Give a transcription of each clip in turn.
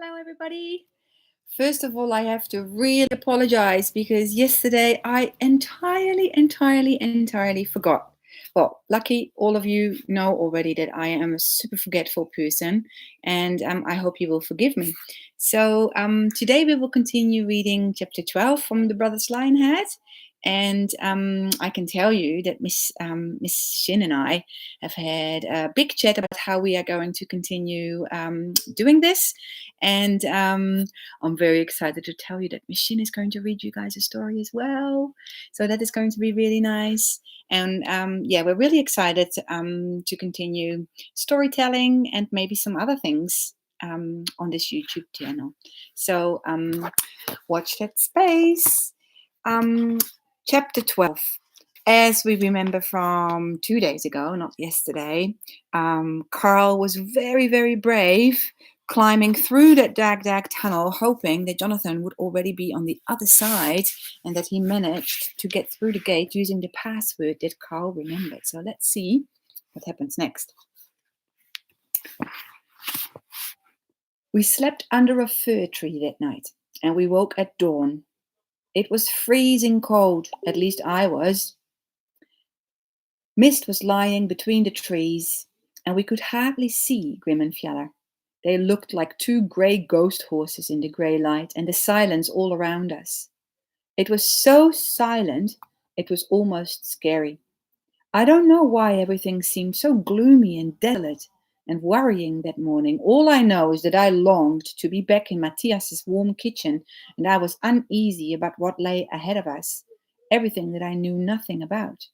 Hello, everybody. First of all, I have to really apologize because yesterday I entirely forgot. Well, lucky all of you know already that I am a super forgetful person, and I hope you will forgive me. So today we will continue reading chapter 12 from the Brothers Lionheart. And I can tell you that Miss Shin and I have had a big chat about how we are going to continue doing this. And I'm very excited to tell you that Miss Shin is going to read you guys a story as well. So that is going to be really nice. And yeah, we're really excited to continue storytelling and maybe some other things on this YouTube channel. So watch that space. Chapter 12. As we remember from 2 days ago, not yesterday, Carl was very brave, climbing through that dark tunnel, hoping that Jonathan would already be on the other side and that he managed to get through the gate using the password that Carl remembered. So let's see what happens next. We slept under a fir tree that night, and we woke at dawn. It was freezing cold, at least I was. Mist was lying between the trees, and we could hardly see Grim and Fjaller. They looked like two grey ghost horses in the grey light and the silence all around us. It was so silent, it was almost scary. I don't know why everything seemed so gloomy and desolate and worrying that morning. All I know is that I longed to be back in Matthias's warm kitchen, and I was uneasy about what lay ahead of us, everything that I knew nothing about.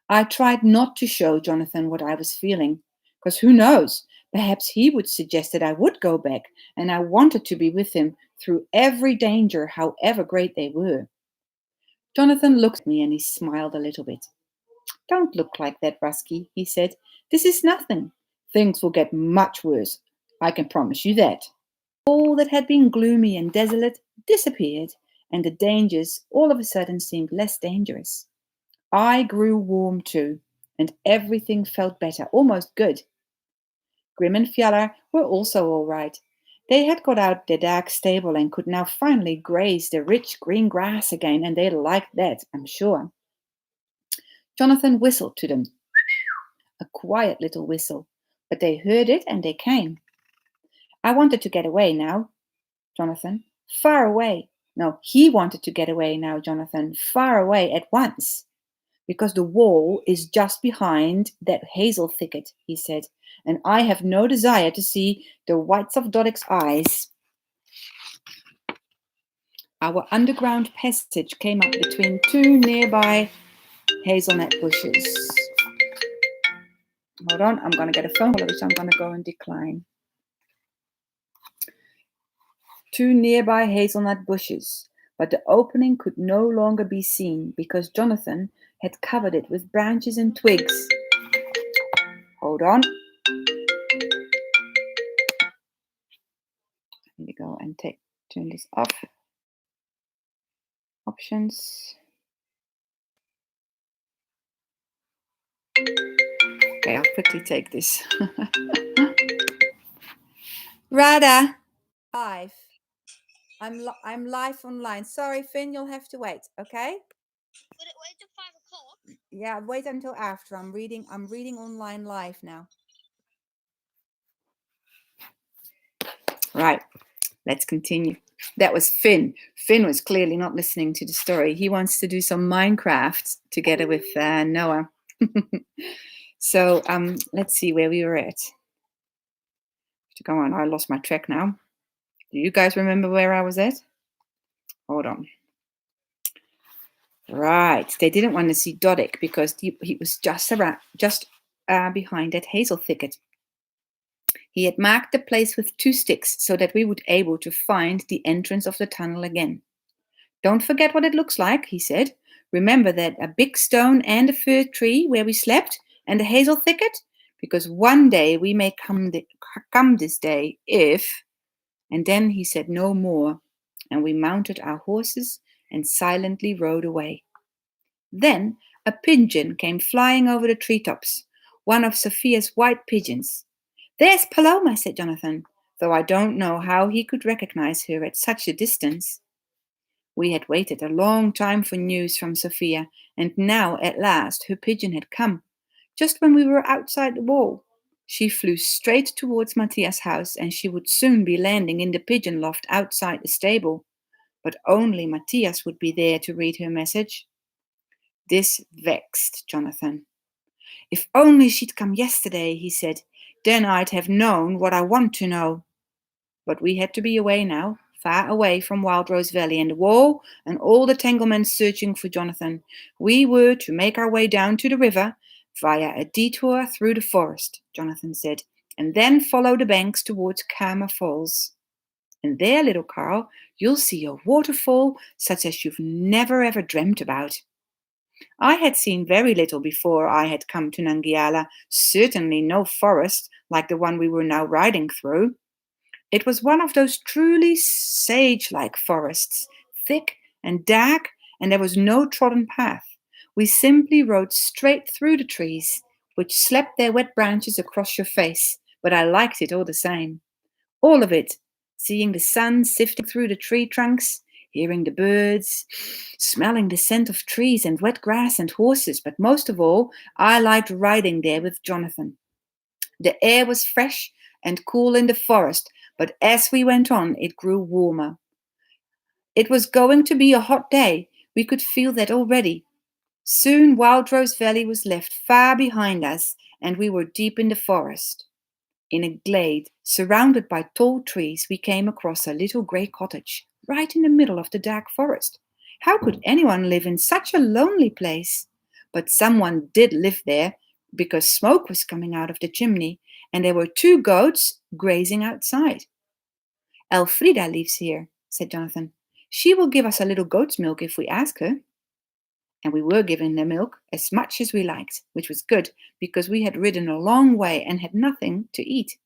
I tried not to show Jonathan what I was feeling, because who knows, perhaps he would suggest that I would go back, and I wanted to be with him through every danger, however great they were. Jonathan looked at me and he smiled a little bit. "Don't look like that, Rusky," he said. "This is nothing. Things will get much worse. I can promise you that." All that had been gloomy and desolate disappeared, and the dangers all of a sudden seemed less dangerous. I grew warm too, and everything felt better, almost good. Grim and Fjaller were also all right. They had got out their dark stable and could now finally graze the rich green grass again, and they liked that, I'm sure. Jonathan whistled to them, a quiet little whistle, but they heard it and they came. "I wanted to get away now, Jonathan, far away." No, he wanted to get away now, Jonathan, far away at once. "Because the wall is just behind that hazel thicket," he said, "and I have no desire to see the whites of Doddick's eyes." Our underground passage came up between two nearby hazelnut bushes. Hold on, I'm going to get a phone call, which I'm going to go and decline. Two nearby hazelnut bushes, but the opening could no longer be seen because Jonathan had covered it with branches and twigs. Hold on. I need to go and turn this off. Options. Okay, I'll quickly take this. Radha, live. I'm live online. Sorry, Finn, you'll have to wait. Okay. Would it wait till 5 o'clock? Yeah, wait until after. I'm reading online live now. Right. Let's continue. That was Finn. Finn was clearly not listening to the story. He wants to do some Minecraft together with Noah. So let's see where we were at. Come on, I lost my track now. Do you guys remember where I was at? Hold on. Right. They didn't want to see Doddick because he was just behind that hazel thicket. He had marked the place with 2 sticks so that we would be able to find the entrance of the tunnel again. "Don't forget what it looks like," he said. "Remember that a big stone and a fir tree where we slept and a hazel thicket, because one day we may come this day if..." And then he said no more, and we mounted our horses and silently rode away. Then a pigeon came flying over the treetops, one of Sophia's white pigeons. "There's Paloma," said Jonathan. though I don't know how he could recognize her at such a distance. We had waited a long time for news from Sophia, and now at last her pigeon had come, just when we were outside the wall. She flew straight towards Matthias' house, and she would soon be landing in the pigeon loft outside the stable. But only Matthias would be there to read her message. This vexed Jonathan. If only she'd come yesterday, he said, then I'd have known what I want to know. But we had to be away now, far away from Wild Rose Valley and the wall and all the tanglemen searching for Jonathan. We were to make our way down to the river via a detour through the forest, Jonathan said, and then follow the banks towards Kama Falls. And there, little Carl, you'll see a waterfall such as you've never ever dreamt about. I had seen very little before I had come to Nangiala, certainly no forest like the one we were now riding through. It was one of those truly sage-like forests, thick and dark, and there was no trodden path. We simply rode straight through the trees, which slapped their wet branches across your face, but I liked it all the same. All of it, seeing the sun sifting through the tree trunks, hearing the birds, smelling the scent of trees and wet grass and horses, but most of all, I liked riding there with Jonathan. The air was fresh and cool in the forest, but as we went on, it grew warmer. It was going to be a hot day. We could feel that already. Soon Wild Rose Valley was left far behind us, and we were deep in the forest. In a glade, surrounded by tall trees, we came across a little grey cottage, right in the middle of the dark forest. How could anyone live in such a lonely place? But someone did live there, because smoke was coming out of the chimney, and there were 2 goats grazing outside. Elfrida lives here, said Jonathan. She will give us a little goat's milk if we ask her. And we were given the milk as much as we liked, which was good, because we had ridden a long way and had nothing to eat.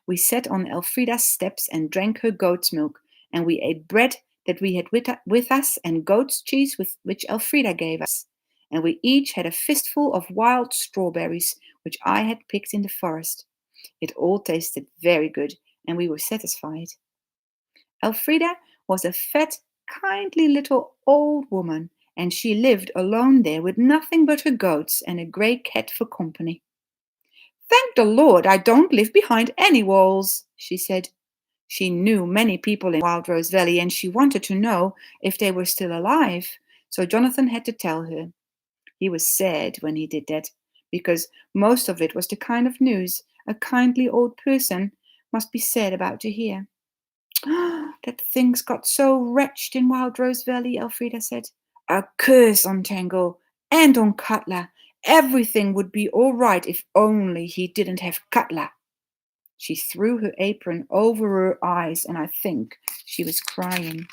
We sat on Elfrida's steps and drank her goat's milk, and we ate bread that we had with us and goat's cheese which Elfrida gave us. And we each had a fistful of wild strawberries, which I had picked in the forest. It all tasted very good, and we were satisfied. Elfrida was a fat, kindly little old woman, and she lived alone there with nothing but her goats and a grey cat for company. Thank the Lord I don't live behind any walls, she said. She knew many people in Wild Rose Valley, and she wanted to know if they were still alive, so Jonathan had to tell her. He was sad when he did that, because most of it was the kind of news a kindly old person must be sad about to hear. That things got so wretched in Wild Rose Valley, Elfrida said. A curse on Tangle and on Cutler. Everything would be all right if only he didn't have Cutler. She threw her apron over her eyes, and I think she was crying.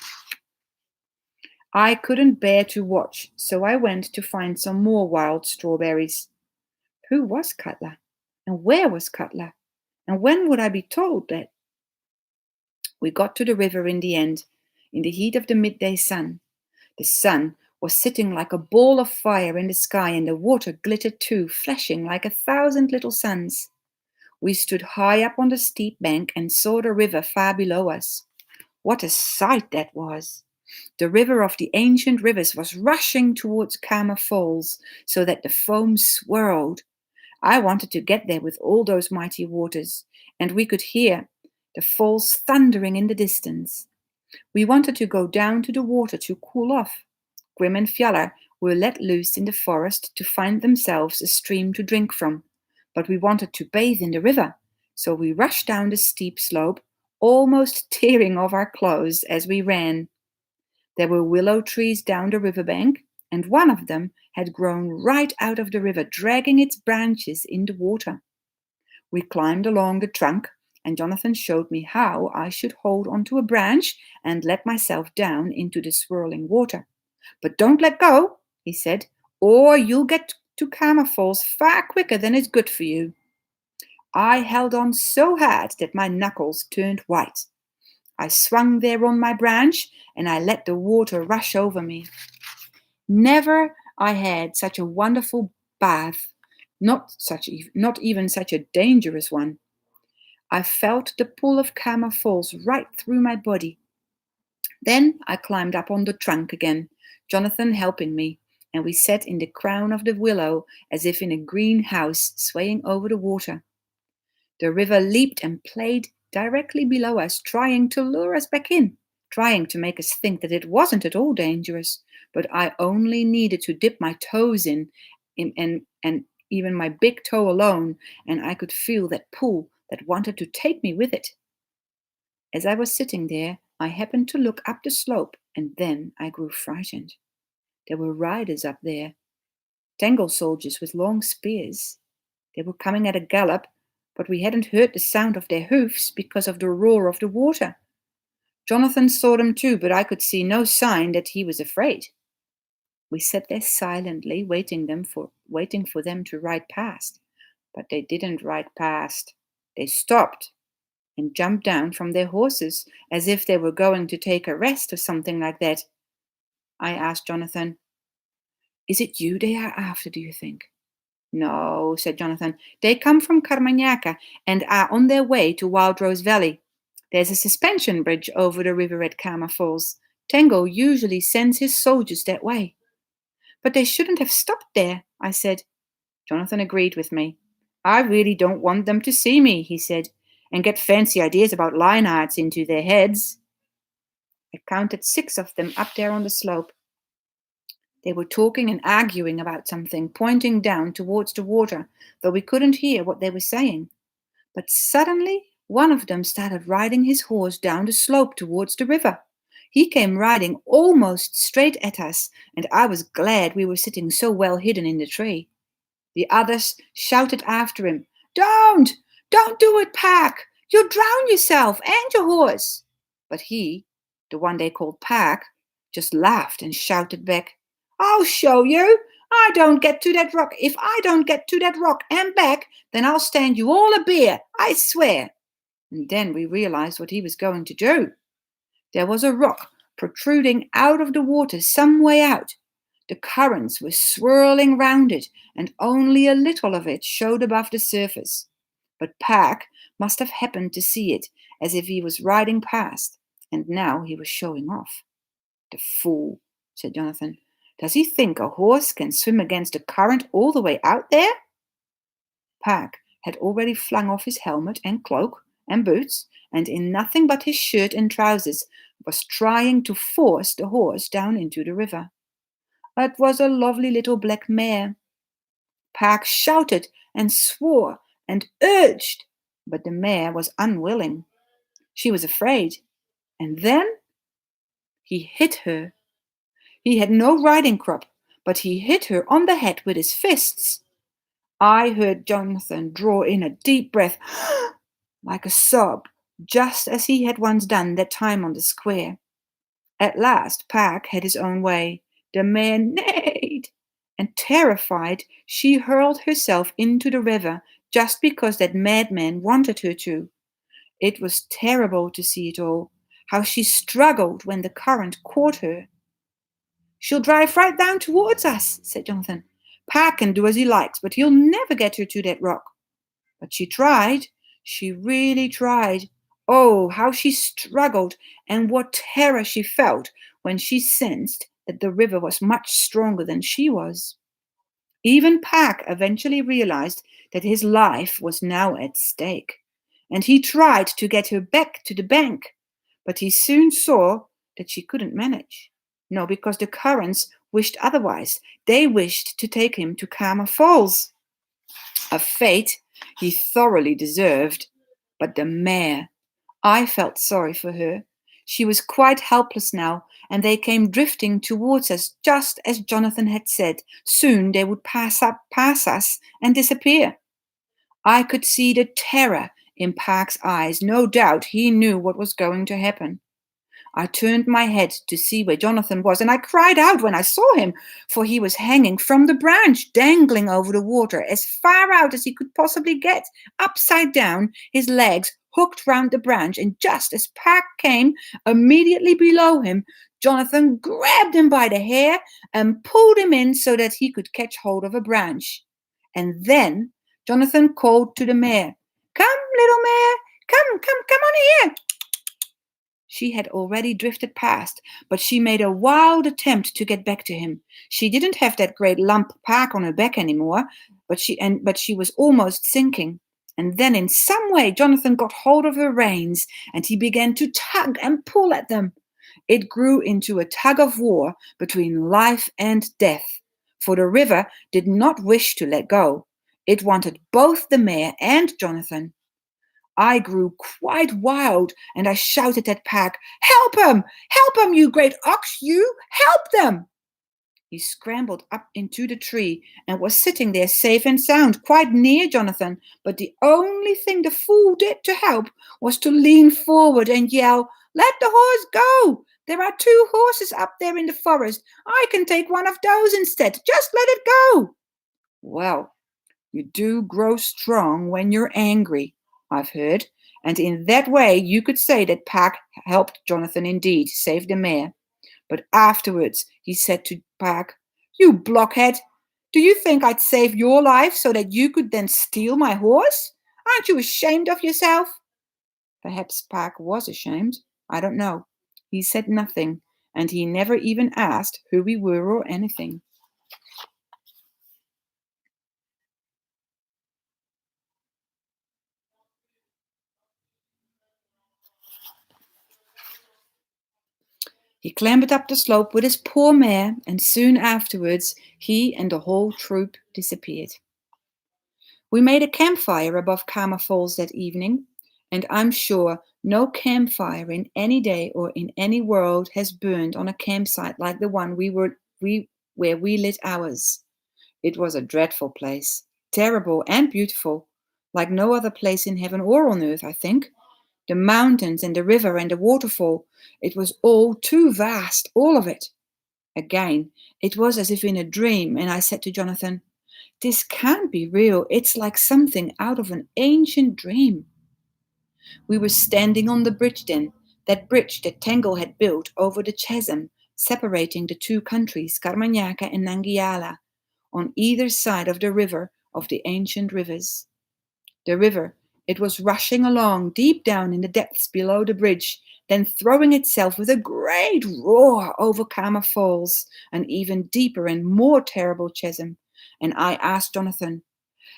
I couldn't bear to watch, so I went to find some more wild strawberries. Who was Cutler? And where was Cutler? And when would I be told that? We got to the river in the end, in the heat of the midday sun. The sun was sitting like a ball of fire in the sky, and the water glittered too, flashing like 1,000 little suns. We stood high up on the steep bank and saw the river far below us. What a sight that was! The river of the ancient rivers was rushing towards Kama Falls, so that the foam swirled. I wanted to get there with all those mighty waters, and we could hear the falls thundering in the distance. We wanted to go down to the water to cool off. Grim and Fjaller were let loose in the forest to find themselves a stream to drink from, but we wanted to bathe in the river, so we rushed down the steep slope, almost tearing off our clothes as we ran. There were willow trees down the riverbank, and one of them had grown right out of the river, dragging its branches in the water. We climbed along the trunk, and Jonathan showed me how I should hold onto a branch and let myself down into the swirling water. But don't let go, he said, or you'll get to Kama Falls far quicker than is good for you. I held on so hard that my knuckles turned white. I swung there on my branch, and I let the water rush over me. Never I had such a wonderful bath, not even such a dangerous one. I felt the pull of Kama Falls right through my body. Then I climbed up on the trunk again, Jonathan helping me, and we sat in the crown of the willow as if in a greenhouse swaying over the water. The river leaped and played directly below us, trying to lure us back in, trying to make us think that it wasn't at all dangerous. But I only needed to dip my toes and even my big toe alone, and I could feel that pull that wanted to take me with it. As I was sitting there, I happened to look up the slope, and then I grew frightened. There were riders up there, Tangle soldiers with long spears. They were coming at a gallop, but we hadn't heard the sound of their hoofs because of the roar of the water. Jonathan saw them too, but I could see no sign that he was afraid. We sat there silently, waiting for them to ride past. But they didn't ride past. They stopped and jumped down from their horses as if they were going to take a rest or something like that. I asked Jonathan, "Is it you they are after, do you think?" "No," said Jonathan. "They come from Carmagnaca and are on their way to Wild Rose Valley. There's a suspension bridge over the river at Kama Falls. Tango usually sends his soldiers that way." "But they shouldn't have stopped there," I said. Jonathan agreed with me. "I really don't want them to see me," he said, "and get fancy ideas about Lionhearts into their heads." I counted 6 of them up there on the slope. They were talking and arguing about something, pointing down towards the water, though we couldn't hear what they were saying. But suddenly, one of them started riding his horse down the slope towards the river. He came riding almost straight at us, and I was glad we were sitting so well hidden in the tree. The others shouted after him, "Don't! Don't do it, Pack! You'll drown yourself and your horse!" But he, the one they called Pack, just laughed and shouted back, "I'll show you! I don't get to that rock. If I don't get to that rock and back, then I'll stand you all a beer, I swear." And then we realized what he was going to do. There was a rock protruding out of the water some way out. The currents were swirling round it, and only a little of it showed above the surface. But Pack must have happened to see it, as if he was riding past, and now he was showing off. "The fool," said Jonathan. "Does he think a horse can swim against the current all the way out there?" Pack had already flung off his helmet and cloak and boots, and in nothing but his shirt and trousers was trying to force the horse down into the river. It was a lovely little black mare. Pack shouted and swore and urged, but the mare was unwilling. She was afraid. And then he hit her. He had no riding crop, but he hit her on the head with his fists. I heard Jonathan draw in a deep breath, like a sob, just as he had once done that time on the square. At last Pack had his own way. The mare neighed, and terrified, she hurled herself into the river just because that madman wanted her to. It was terrible to see it all, how she struggled when the current caught her. "She'll drive right down towards us," said Jonathan. "Pack can do as he likes, but he'll never get her to that rock." But she tried. She really tried. Oh, how she struggled, and what terror she felt when she sensed that the river was much stronger than she was. Even Pack eventually realized that his life was now at stake, and he tried to get her back to the bank, but he soon saw that she couldn't manage. No, because the currents wished otherwise. They wished to take him to Kama Falls, a fate he thoroughly deserved. But the mare, I felt sorry for her. She was quite helpless now, and they came drifting towards us just as Jonathan had said. Soon they would pass us and disappear. I could see the terror in Pack's eyes. No doubt he knew what was going to happen. I turned my head to see where Jonathan was, and I cried out when I saw him, for he was hanging from the branch, dangling over the water, as far out as he could possibly get, upside down, his legs hooked round the branch, and just as Pack came immediately below him, Jonathan grabbed him by the hair and pulled him in so that he could catch hold of a branch. And then Jonathan called to the mare, "Come, little mare, Come on here. She had already drifted past, but she made a wild attempt to get back to him. She didn't have that great lump pack on her back anymore, but she was almost sinking. And then in some way Jonathan got hold of her reins and he began to tug and pull at them. It grew into a tug of war between life and death, for the river did not wish to let go. It wanted both the mare and Jonathan. I grew quite wild and I shouted at Pack, "Help him! Help him, you great ox, you! Help them!" He scrambled up into the tree and was sitting there safe and sound, quite near Jonathan, but the only thing the fool did to help was to lean forward and yell, "Let the horse go! There are 2 horses up there in the forest. I can take one of those instead. Just let it go." Well, you do grow strong when you're angry, I've heard, and in that way you could say that Pack helped Jonathan indeed, save the mare. But afterwards he said to Pack, "You blockhead, do you think I'd save your life so that you could then steal my horse? Aren't you ashamed of yourself?" Perhaps Pack was ashamed. I don't know. He said nothing, and he never even asked who we were or anything. He clambered up the slope with his poor mare, and soon afterwards he and the whole troop disappeared. We made a campfire above Kama Falls that evening, and I'm sure no campfire in any day or in any world has burned on a campsite like the one where we lit ours. It was a dreadful place, terrible and beautiful, like no other place in heaven or on earth, I think. The mountains and the river and the waterfall, it was all too vast, all of it. Again, it was as if in a dream, and I said to Jonathan, "This can't be real. It's like something out of an ancient dream." We were standing on the bridge then, that bridge that Tangle had built over the chasm separating the 2 countries, Carmagnaca and Nangiala, on either side of the river of the ancient rivers. The river, it was rushing along deep down in the depths below the bridge, then throwing itself with a great roar over Kama Falls, an even deeper and more terrible chasm. And I asked Jonathan,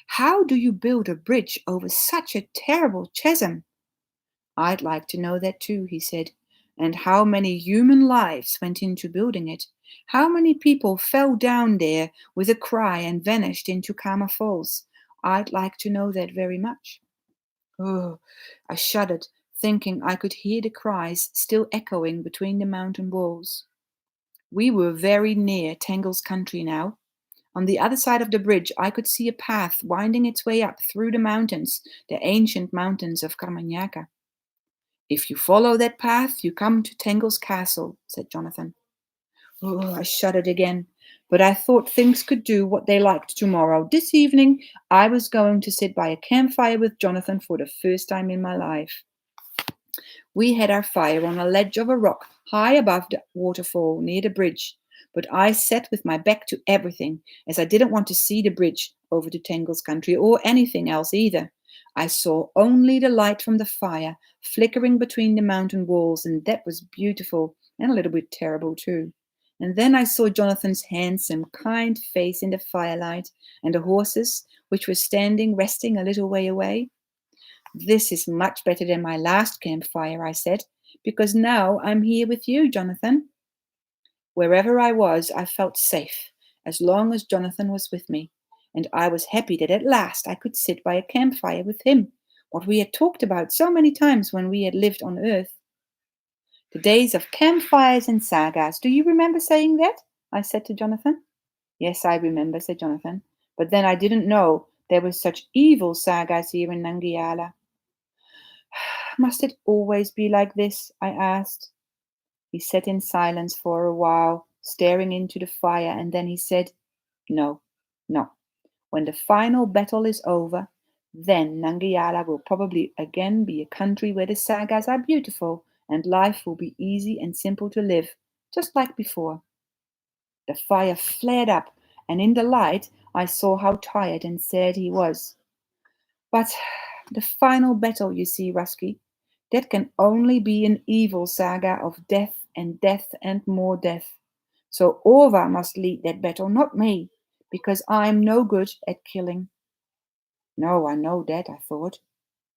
"How do you build a bridge over such a terrible chasm?" "I'd like to know that too," he said. "And how many human lives went into building it? How many people fell down there with a cry and vanished into Kama Falls? I'd like to know that very much." Oh, I shuddered, thinking I could hear the cries still echoing between the mountain walls. We were very near Tangle's country now. On the other side of the bridge, I could see a path winding its way up through the mountains, the ancient mountains of Carmagnaca. "If you follow that path, you come to Tangle's castle," said Jonathan. Oh, I shuddered again, but I thought things could do what they liked tomorrow. This evening, I was going to sit by a campfire with Jonathan for the first time in my life. We had our fire on a ledge of a rock high above the waterfall near the bridge, but I sat with my back to everything, as I didn't want to see the bridge over to Tangle's country or anything else either. I saw only the light from the fire flickering between the mountain walls, and that was beautiful and a little bit terrible too. And then I saw Jonathan's handsome, kind face in the firelight, and the horses, which were standing resting a little way away. "This is much better than my last campfire," I said, "because now I'm here with you, Jonathan." Wherever I was, I felt safe, as long as Jonathan was with me, and I was happy that at last I could sit by a campfire with him, what we had talked about so many times when we had lived on earth. "The days of campfires and sagas. Do you remember saying that?" I said to Jonathan. "Yes, I remember," said Jonathan. "But then I didn't know there were such evil sagas here in Nangiala." "Must it always be like this?" I asked. He sat in silence for a while, staring into the fire, and then he said, "No, no. When the final battle is over, then Nangiala will probably again be a country where the sagas are beautiful and life will be easy and simple to live, just like before." The fire flared up, and in the light I saw how tired and sad he was. But The final battle, you see, Rusky. That can only be an evil saga of death and death and more death. So Orva must lead that battle, not me, because I'm no good at killing. No, I know that, I thought.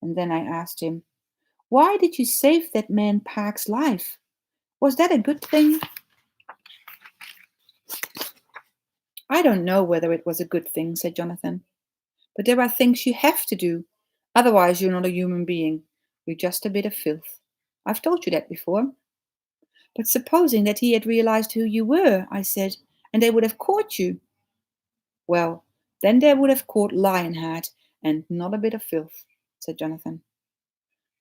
And then I asked him, why did you save that man Park's life? Was that a good thing? I don't know whether it was a good thing, said Jonathan. But there are things you have to do. Otherwise, you're not a human being. You're just a bit of filth. I've told you that before. But supposing that he had realized who you were, I said, and they would have caught you. Well, then they would have caught Lionheart, and not a bit of filth, said Jonathan.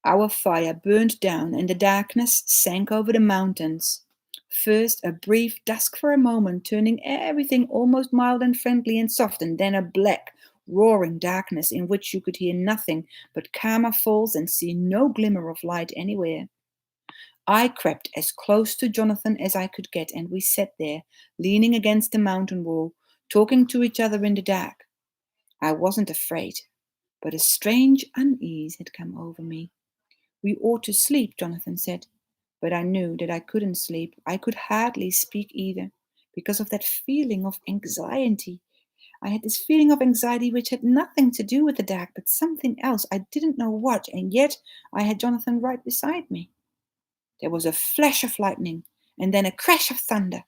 Our fire burned down, and the darkness sank over the mountains. First a brief dusk for a moment, turning everything almost mild and friendly and soft, and then a black, roaring darkness in which you could hear nothing but Karma falls and see no glimmer of light anywhere. I crept as close to Jonathan as I could get, and we sat there, leaning against the mountain wall, talking to each other in the dark. I wasn't afraid, but a strange unease had come over me. We ought to sleep, Jonathan said, but I knew that I couldn't sleep. I could hardly speak either, because of that feeling of anxiety. I had this feeling of anxiety which had nothing to do with the dark, but something else. I didn't know what, and yet I had Jonathan right beside me. There was a flash of lightning, and then a crash of thunder,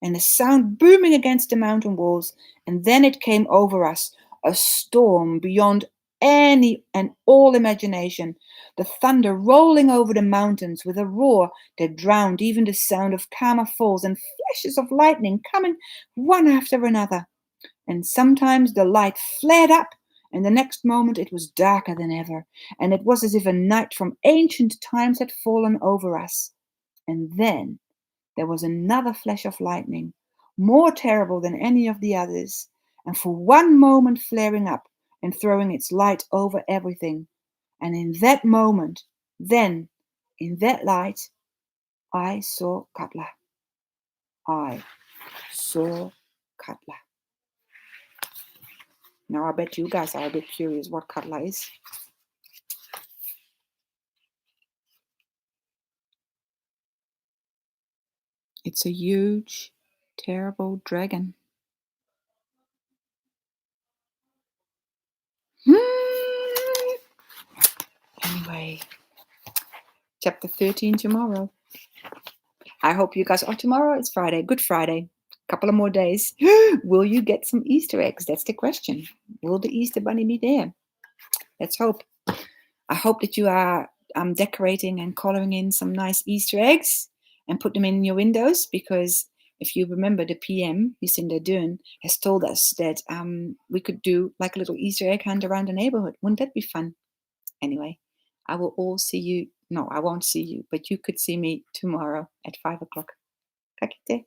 and a sound booming against the mountain walls, and then it came over us, a storm beyond any and all imagination, the thunder rolling over the mountains with a roar that drowned even the sound of Karma falls, and flashes of lightning coming one after another. And sometimes the light flared up, and the next moment it was darker than ever, and it was as if a night from ancient times had fallen over us. And then there was another flash of lightning, more terrible than any of the others, and for one moment flaring up and throwing its light over everything. And in that moment, then, in that light, I saw Katla. I saw Katla. Now I bet you guys are a bit curious what Katla is. It's a huge, terrible dragon. Anyway, chapter 13 tomorrow. I hope you guys are tomorrow. It's Friday, Good Friday. Couple of more days. Will you get some Easter eggs? That's the question. Will the Easter bunny be there? Let's hope. I hope that you are decorating and coloring in some nice Easter eggs and put them in your windows, because if you remember, the PM, Jacinda Dern, has told us that we could do like a little Easter egg hunt around the neighborhood. Wouldn't that be fun? Anyway, I will all see you. No, I won't see you, but you could see me tomorrow at 5 o'clock. Kakite.